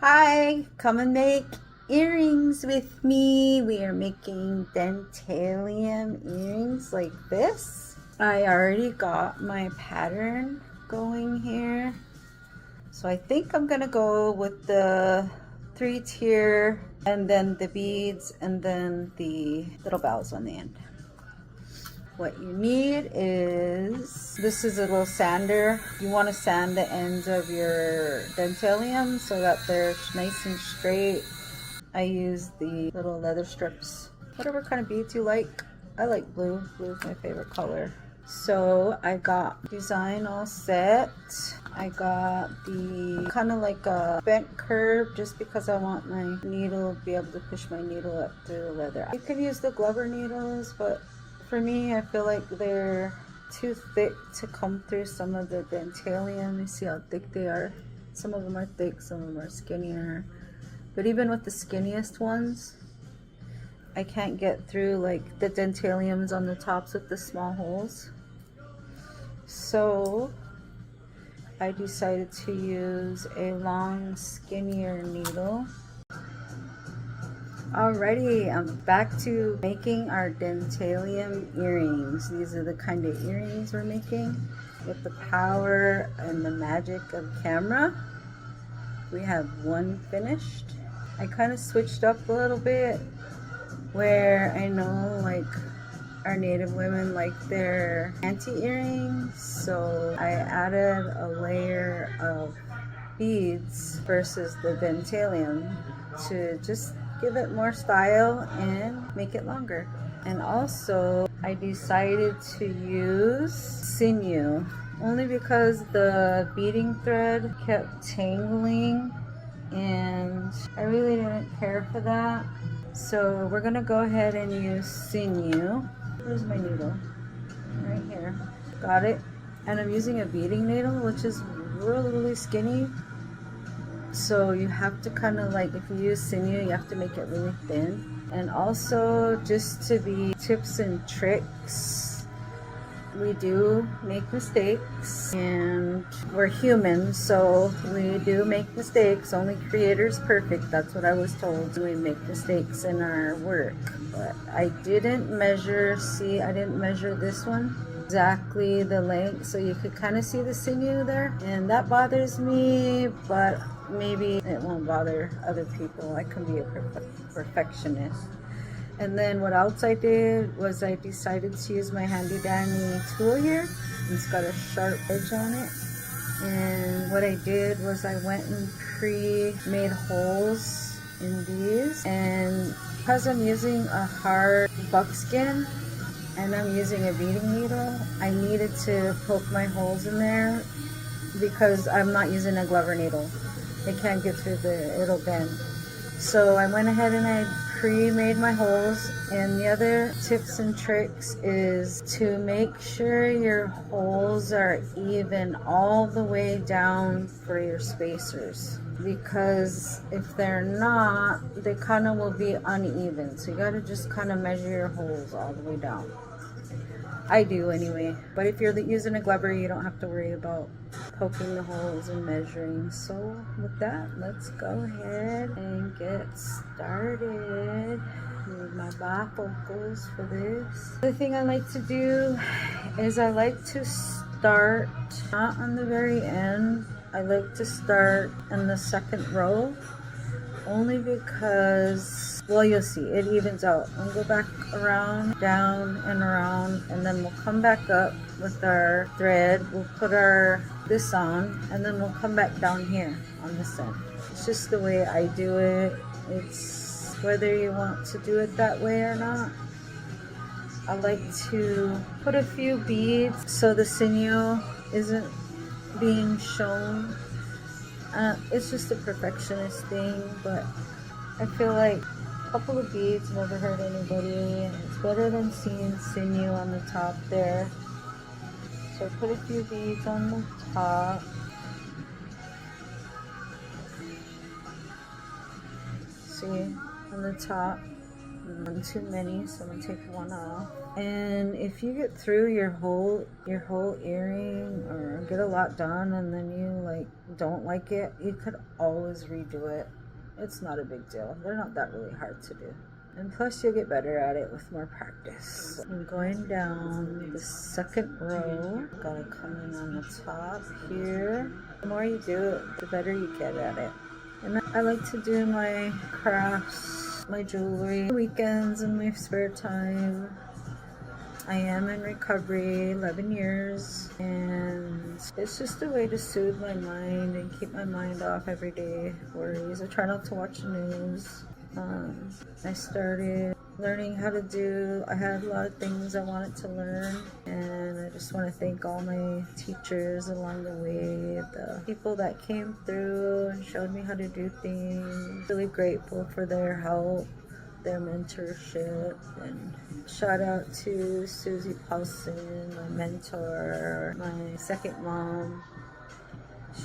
Hi, come and make earrings with me. We are making Dentalium earrings like this. I already got my pattern going here. So I think I'm gonna go with the 3-tier and then the beads and then the little bells on the end. What you need is, this is a little sander. You want to sand the ends of your Dentalium so that they're nice and straight. I use the little leather strips, whatever kind of beads you like. I like blue. Blue is my favorite color. So I got design all set. I got the kind of like a bent curve just because I want my needle to be able to push my needle up through the leather. You can use the Glover needles, but for me, I feel like they're too thick to come through some of the Dentalium. You see how thick they are? Some of them are thick, some of them are skinnier. But even with the skinniest ones, I can't get through like the Dentaliums on the tops with the small holes. So I decided to use a long, skinnier needle. Alrighty, I'm back to making our Dentalium earrings. These are the kind of earrings we're making with the power and the magic of camera. We have one finished. I kind of switched up a little bit where I know like our native women like their anti-earrings, so I added a layer of beads versus the Dentalium to just give it more style and make it longer. And also I decided to use sinew only because the beading thread kept tangling and I really didn't care for that. So we're gonna go ahead and use sinew. Where's my needle? Right here. Got it. And I'm using a beading needle, which is really skinny. So you have to kind of like, if you use sinew, you have to make it really thin. And also, just to be tips and tricks, we do make mistakes and we're human, so we do make mistakes. Only creators perfect, that's what I was told. We make mistakes in our work. But I didn't measure, see, I didn't measure this one exactly the length, so you could kind of see the sinew there, and that bothers me, but maybe it won't bother other people. I can be a perfectionist. And then what else I did was I decided to use my handy dandy tool here. It's got a sharp edge on it. And what I did was I went and pre-made holes in these. And because I'm using a hard buckskin and I'm using a beading needle, I needed to poke my holes in there because I'm not using a Glover needle. It can't get through it'll bend. So I went ahead and I pre-made my holes. And the other tips and tricks is to make sure your holes are even all the way down for your spacers, because if they're not, they kind of will be uneven. So you got to just kind of measure your holes all the way down. I do anyway, but if you're using a Glover, you don't have to worry about poking the holes and measuring. So with that, let's go ahead and get started. Need my bifocals for this. The thing I like to do is I like to start not on the very end. I like to start in the second row, only because, well, you'll see, it evens out. We'll go back around, down, and around, and then we'll come back up with our thread. We'll put this on, and then we'll come back down here on this end. It's just the way I do it. It's whether you want to do it that way or not. I like to put a few beads so the sinew isn't being shown. It's just a perfectionist thing, but I feel like a couple of beads never hurt anybody, and it's better than seeing sinew on the top there. So I put a few beads on the top. See, on the top. One too many, so I'm gonna take one off. And if you get through your whole earring or get a lot done and then you like don't like it, you could always redo it. It's not a big deal. They're not that really hard to do. And plus you'll get better at it with more practice. I'm going down the second row. Gotta come in on the top here. The more you do it, the better you get at it. And I like to do my crafts, my jewelry, weekends and my spare time. I am in recovery, 11 years, and it's just a way to soothe my mind and keep my mind off everyday worries. I try not to watch the news. I started learning how to do, I had a lot of things I wanted to learn, and I just want to thank all my teachers along the way, the people that came through and showed me how to do things. Really grateful for their help, their mentorship, and shout out to Susie Paulson, my mentor, my second mom.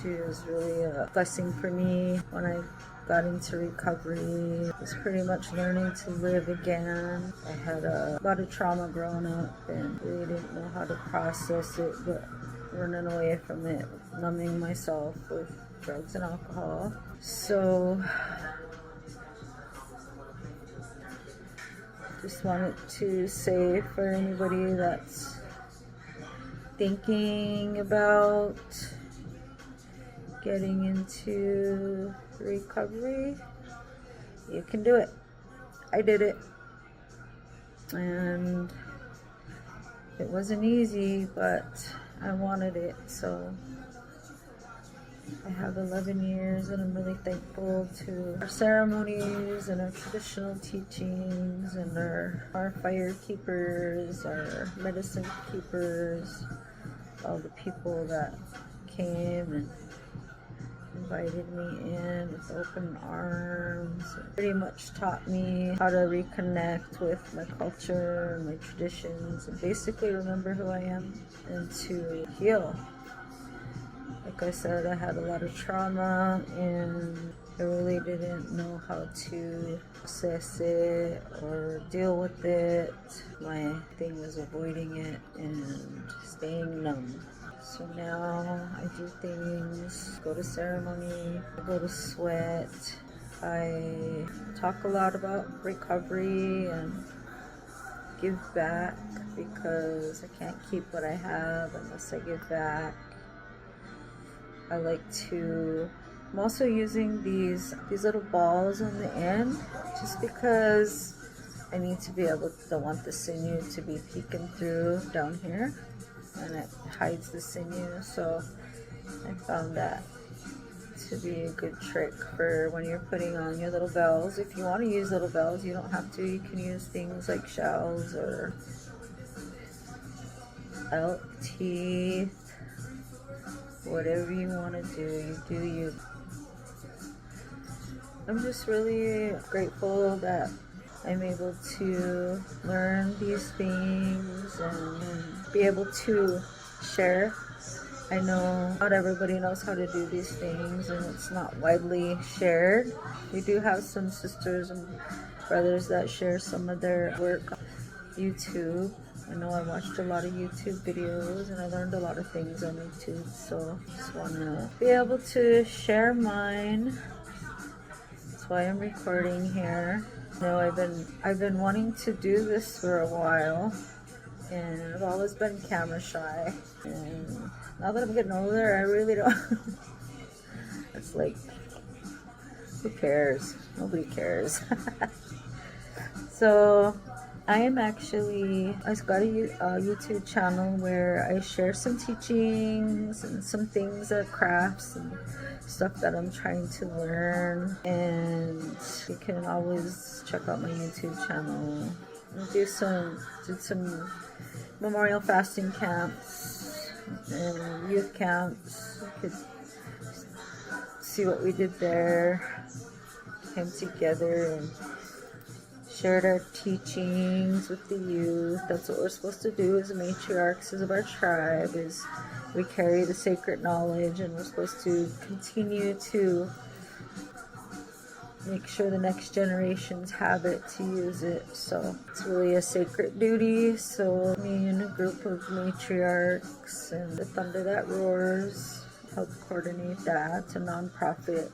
She was really a blessing for me when I got into recovery. I was pretty much learning to live again. I had a lot of trauma growing up and really didn't know how to process it, but running away from it, numbing myself with drugs and alcohol. So just wanted to say for anybody that's thinking about getting into recovery, you can do it. I did it, and it wasn't easy, but I wanted it. So I have 11 years, and I'm really thankful to our ceremonies and our traditional teachings and our fire keepers, our medicine keepers, all the people that came and invited me in with open arms. It pretty much taught me how to reconnect with my culture and my traditions and basically remember who I am and to heal. Like I said, I had a lot of trauma and I really didn't know how to process it or deal with it. My thing was avoiding it and staying numb. So now I do things, go to ceremony, I go to sweat. I talk a lot about recovery and give back because I can't keep what I have unless I give back. I like to, I'm also using these little balls on the end just because I need to be able to, don't want the sinew to be peeking through down here, and it hides the sinew. So I found that to be a good trick for when you're putting on your little bells. If you want to use little bells, you don't have to. You can use things like shells or elk teeth, whatever you want to do, you do you. I'm just really grateful that I'm able to learn these things and be able to share. I know not everybody knows how to do these things and it's not widely shared. We do have some sisters and brothers that share some of their work on YouTube. I know I watched a lot of YouTube videos and I learned a lot of things on YouTube, so I just want to be able to share mine. That's why I'm recording here. You know, I've been wanting to do this for a while, and I've always been camera shy. And now that I'm getting older, I really don't. It's like, who cares? Nobody cares. So I've got a YouTube channel where I share some teachings and some things that crafts and stuff that I'm trying to learn, and you can always check out my YouTube channel. I did some memorial fasting camps and youth camps. You could see what we did there. Came together and shared our teachings with the youth. That's what we're supposed to do as matriarchs of our tribe, is we carry the sacred knowledge and we're supposed to continue to make sure the next generations have it to use it. So it's really a sacred duty. So me and a group of matriarchs and the Thunder That Roars help coordinate that. It's a nonprofit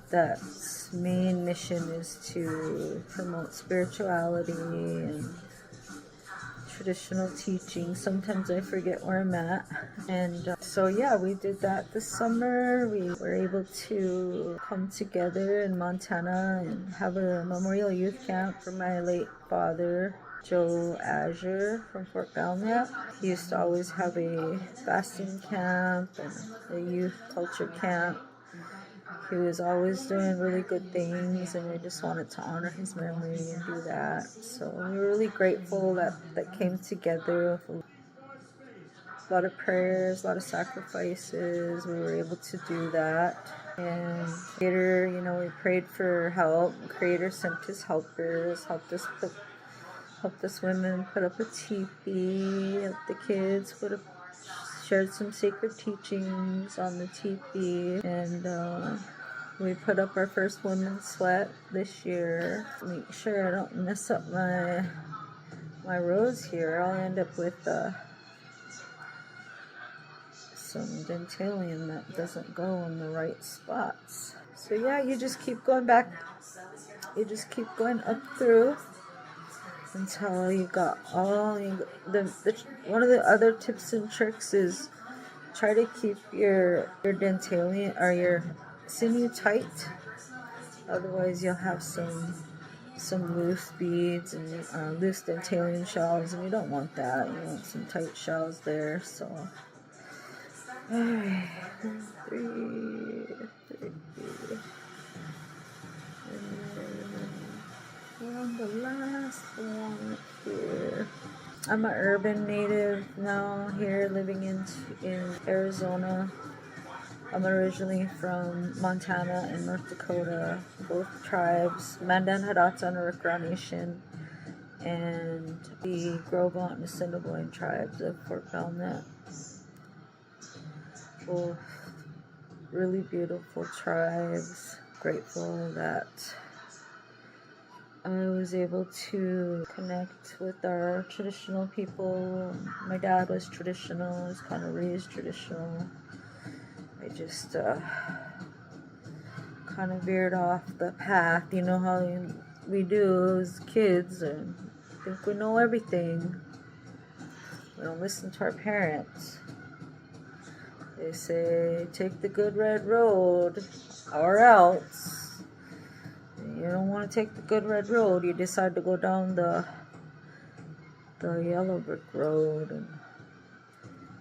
that's main mission is to promote spirituality and traditional teaching. Sometimes I forget where I'm at. And so yeah, we did that this summer. We were able to come together in Montana and have a memorial youth camp for my late father, Joe Azure from Fort Belknap. He used to always have a fasting camp and a youth culture camp. He was always doing really good things, and we just wanted to honor his memory and do that. So we were really grateful that came together with a lot of prayers, a lot of sacrifices. We were able to do that. And Creator, we prayed for help. Creator sent his helpers, helped us women put up a teepee, helped the kids shared some sacred teachings on the teepee, and we put up our first women's sweat this year. Make sure I don't mess up my rows here. I'll end up with some Dentalium that doesn't go in the right spots. So yeah, you just keep going back. You just keep going up through until you got all. One of the other tips and tricks is try to keep your Dentalium or your sinew tight. Otherwise, you'll have some loose beads and loose Dentalium shells, and you don't want that. You want some tight shells there. So, alright, 3, and on the last one here. I'm an urban native now here, living in Arizona. I'm originally from Montana and North Dakota, both tribes, Mandan, Hidatsa, and Arikara Nation, and the Gros-Ventre and Assiniboine tribes of Fort Belknap. Both really beautiful tribes. Grateful that I was able to connect with our traditional people. My dad was traditional, was kind of raised traditional. I just kind of veered off the path. You know how we do as kids and think we know everything. We don't listen to our parents. They say, take the good red road or else. You don't want to take the good red road. You decide to go down the yellow brick road and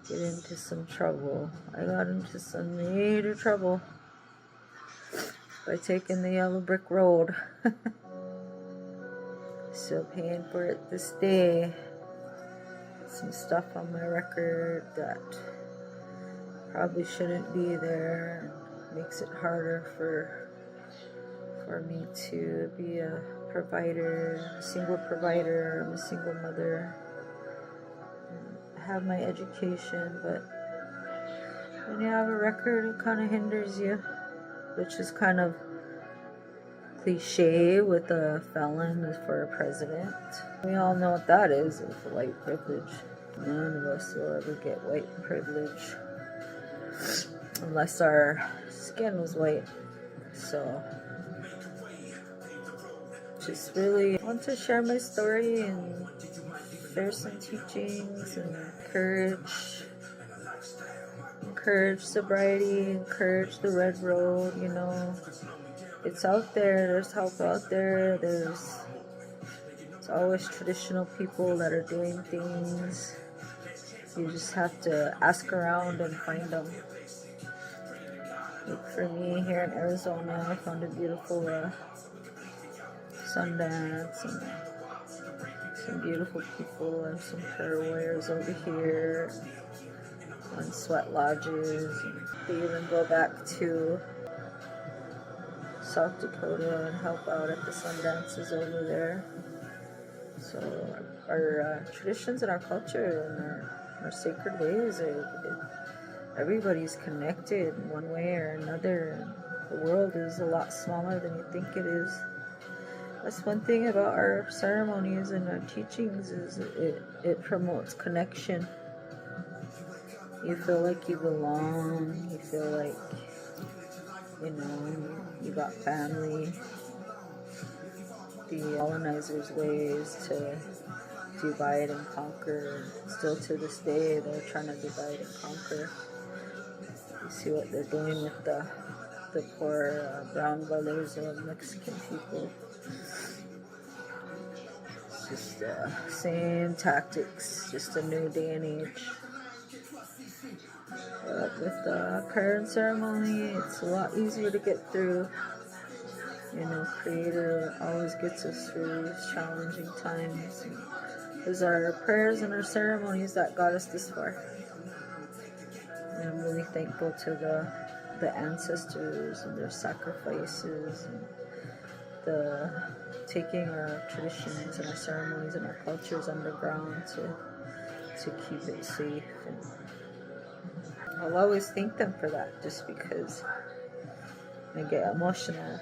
get into some trouble. I got into some major trouble by taking the yellow brick road. Still paying for it this day. Some stuff on my record that probably shouldn't be there. Makes it harder for me to be a provider, a single provider. I'm a single mother. Have my education, but when you have a record, it kind of hinders you, which is kind of cliche with a felon as for a president. We all know what that is with white privilege. None of us will ever get white privilege unless our skin was white. So just really want to share my story and share some teachings and encourage sobriety, encourage the red road. It's out there. There's help out there. There's always traditional people that are doing things. You just have to ask around and find them. Like for me here in Arizona, I found a beautiful Sundance and some beautiful people and some prayer warriors over here and sweat lodges. They even go back to South Dakota and help out at the Sundances over there. So our traditions and our culture and our sacred ways, everybody's connected in one way or another. The world is a lot smaller than you think it is. That's one thing about our ceremonies and our teachings is it promotes connection. You feel like you belong. You feel like, you got family. The colonizers' ways to divide and conquer. Still to this day, they're trying to divide and conquer. You see what they're doing with the poor brown brothers of Mexican people. It's just same tactics, just a new day and age. With the prayer and ceremony, it's a lot easier to get through. Creator always gets us through these challenging times. It was our prayers and our ceremonies that got us this far. And I'm really thankful to the ancestors and their sacrifices and the taking our traditions and our ceremonies and our cultures underground to keep it safe. And I'll always thank them for that, just because I get emotional.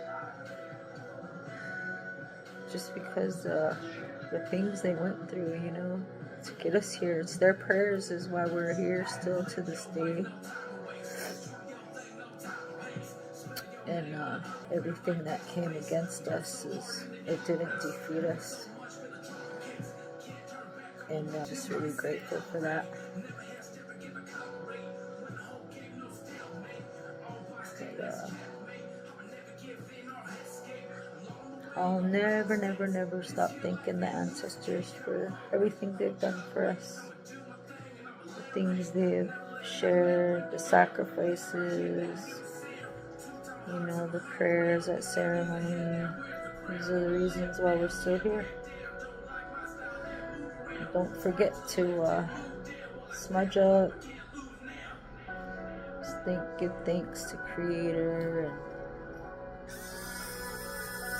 Just because the things they went through, to get us here. It's their prayers is why we're here still to this day. And everything that came against us, it didn't defeat us. And I'm just really grateful for that. I'll never, never, never stop thanking the ancestors for everything they've done for us. The things they've shared, the sacrifices, the prayers at ceremony. These are the reasons why we're still here. Don't forget to smudge up. Just give thanks to Creator. And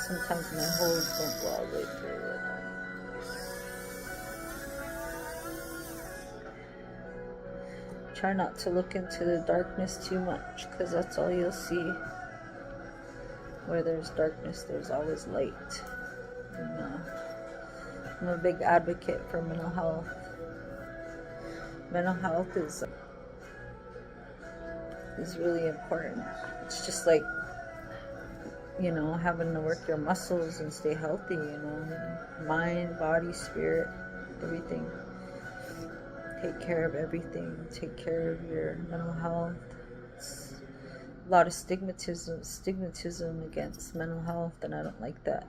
sometimes my holes don't go all the way through it. Try not to look into the darkness too much, because that's all you'll see. Where there's darkness, there's always light. And, I'm a big advocate for mental health. Mental health is really important. It's just like, having to work your muscles and stay healthy, mind, body, spirit, everything. Take care of everything. Take care of your mental health. It's a lot of stigmatism against mental health, and I don't like that.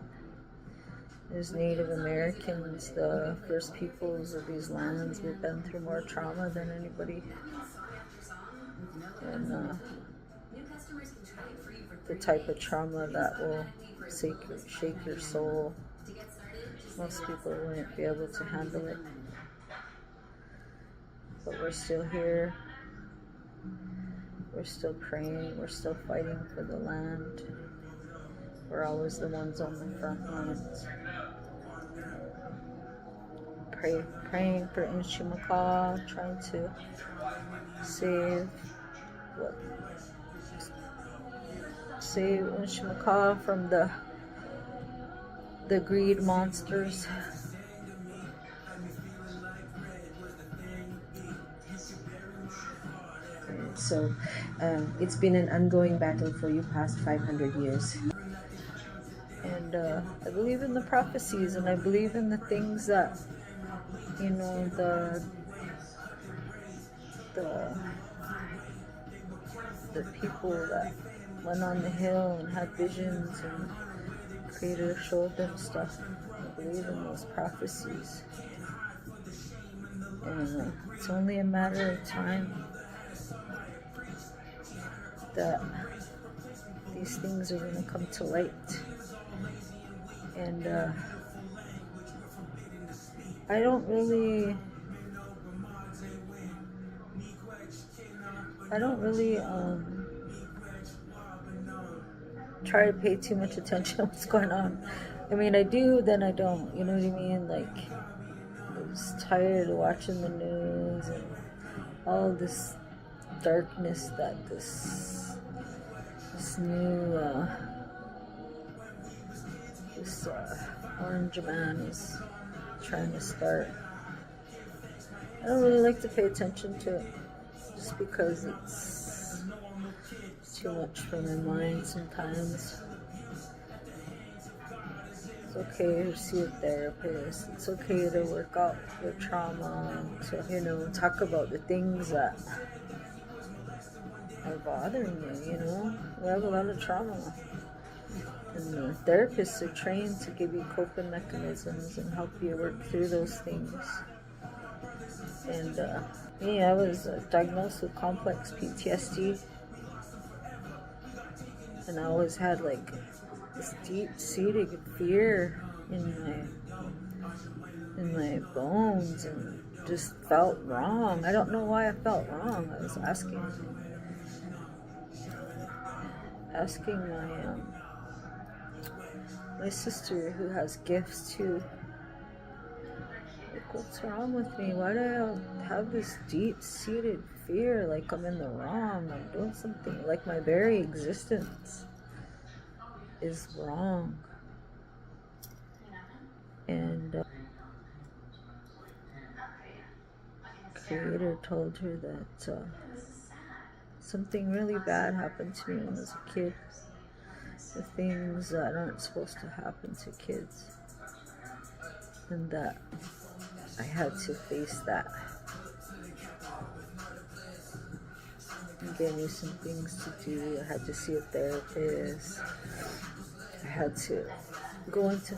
As Native Americans, the first peoples of these lands, we've been through more trauma than anybody. And the type of trauma that will shake your soul, most people wouldn't be able to handle it. But we're still here. We're still praying. We're still fighting for the land. We're always the ones on the front lines. Praying for Inshimaka, trying to save Inshimaka from the greed monsters. So it's been an ongoing battle for you past 500 years. And I believe in the prophecies, and I believe in the things that, the people that went on the hill and had visions and Creator showed them stuff. I believe in those prophecies. And it's only a matter of time that these things are going to come to light. And I don't really try to pay too much attention to what's going on. I mean, I do, then I don't. You know what I mean? Like, I'm just tired of watching the news and all this darkness that this This new this orange man is trying to start. I don't really like to pay attention to it just because it's too much for my mind sometimes. It's okay to see a therapist. It's okay to work out your trauma, to, talk about the things that are bothering you, We have a lot of trauma. And the therapists are trained to give you coping mechanisms and help you work through those things. And me, I was diagnosed with complex PTSD. And I always had like this deep-seated fear in my bones, and just felt wrong. I don't know why I felt wrong. I was asking my sister, who has gifts too, like, what's wrong with me? Why do I have this deep-seated fear, like I'm in the wrong, I'm doing something, like my very existence is wrong? And Creator told her that something really bad happened to me when I was a kid. The things that aren't supposed to happen to kids, and that I had to face that. He gave me some things to do. I had to see a therapist. I had to go into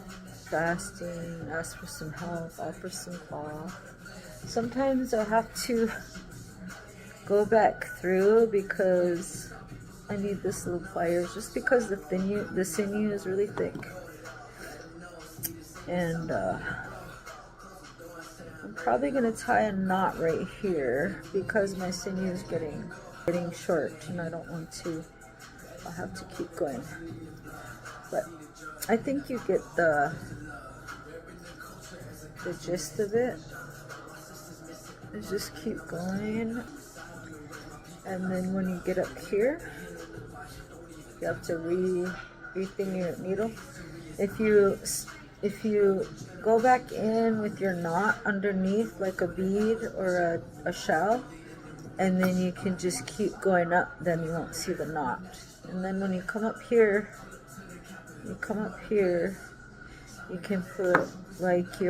fasting, ask for some help, offer some cloth. Sometimes I have to go back through because I need this little pliers, just because the sinew is really thick. And I'm probably gonna tie a knot right here because my sinew is getting short, and I don't want to. I'll have to keep going. But I think you get the gist of it. Just keep going, and then when you get up here, you have to re-thin your needle. If you go back in with your knot underneath, like a bead or a shell, and then you can just keep going up, then you won't see the knot. And then when you come up here, you can put like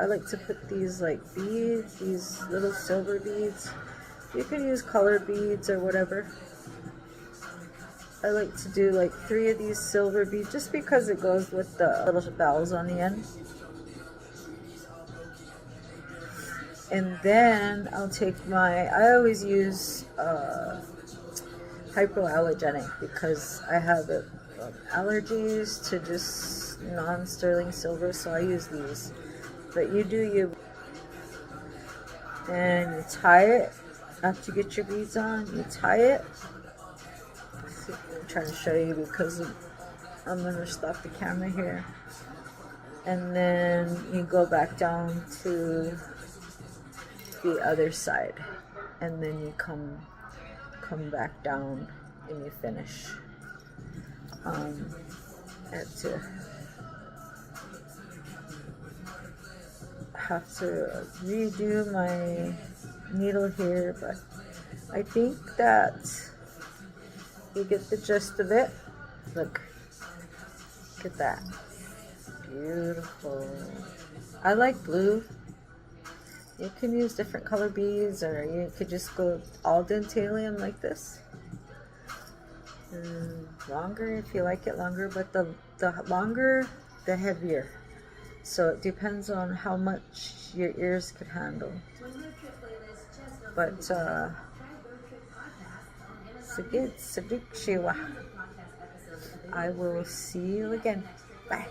I like to put these like beads, these little silver beads. You can use colored beads or whatever. I like to do like 3 of these silver beads just because it goes with the little bells on the end. And then I'll take I always use hypoallergenic because I have allergies to just non-sterling silver, so I use these. But you do you, and you tie it after you get your beads on. You tie it. I'm trying to show you because I'm gonna stop the camera here, and then you go back down to the other side, and then you come back down and you finish. I have to redo my needle here, but I think that you get the gist of it. Look at that. Beautiful. I like blue. You can use different color beads, or you could just go all Dentalium like this. Longer if you like it longer, but the longer, the heavier. So it depends on how much your ears could handle. But I will see you again. Bye.